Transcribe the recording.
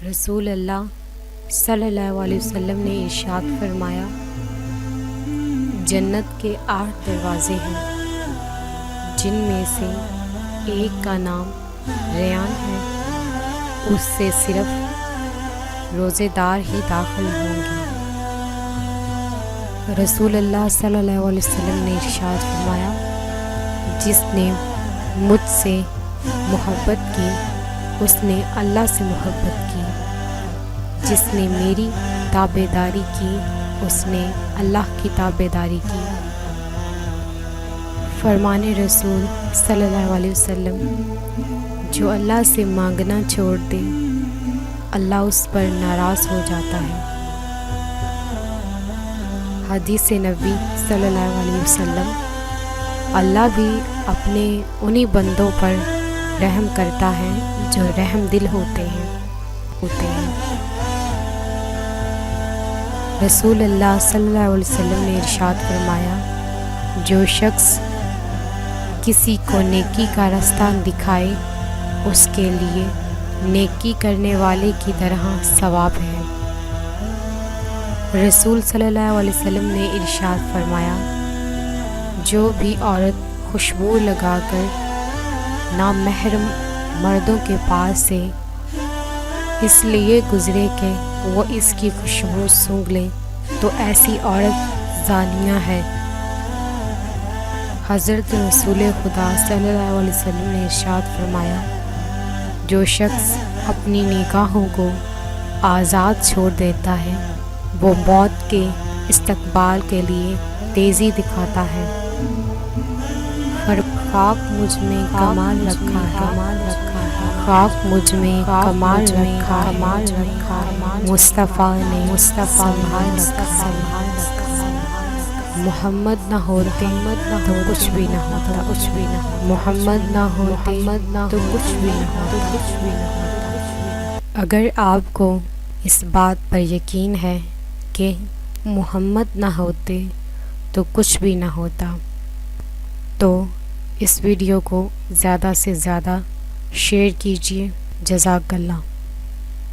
رسول اللہ صلی اللہ علیہ وسلم نے ارشاد فرمایا، جنت کے 8 دروازے ہیں، جن میں سے ایک کا نام ریان ہے، اس سے صرف روزے دار ہی داخل ہوں گے۔ رسول اللہ صلی اللہ علیہ وسلم نے ارشاد فرمایا، جس نے مجھ سے محبت کی اس نے اللہ سے محبت کی، جس نے میری تابع داری کی اس نے اللہ کی تابع داری کی۔ فرمان رسول صلی اللہ علیہ وسلم، جو اللہ سے مانگنا چھوڑ دے اللہ اس پر ناراض ہو جاتا ہے۔ حدیث نبی صلی اللہ علیہ وسلم، اللہ بھی اپنے انہی بندوں پر رحم کرتا ہے جو رحم دل ہوتے ہیں۔ رسول اللہ صلی اللہ علیہ وسلم نے ارشاد فرمایا، جو شخص کسی کو نیکی کا راستہ دکھائے اس کے لیے نیکی کرنے والے کی طرح ثواب ہے۔ رسول صلی اللہ علیہ وسلم نے ارشاد فرمایا، جو بھی عورت خوشبو لگا کر نامحرم مردوں کے پاس سے اس لیے گزرے کہ وہ اس کی خوشبو سونگھ لے تو ایسی عورت زانیہ ہے۔ حضرت رسول خدا صلی اللہ علیہ وسلم نے ارشاد فرمایا، جو شخص اپنی نگاہوں کو آزاد چھوڑ دیتا ہے وہ موت کے استقبال کے لیے تیزی دکھاتا ہے۔ خاک مجھ میں کمال رکھا ہے، خاک مجھ میں کمال رکھا ہے، مصطفیٰ نے سنبھال رکھا ہے۔ محمد نہ ہوتے تو کچھ بھی نہ ہوتا، محمد نہ ہوتے تو کچھ بھی نہ ہوتا۔ اگر آپ کو اس بات پر یقین ہے کہ محمد نہ ہوتے تو کچھ بھی نہ ہوتا تو اس ویڈیو کو زیادہ سے زیادہ شیئر کیجیے۔ جزاک اللہ۔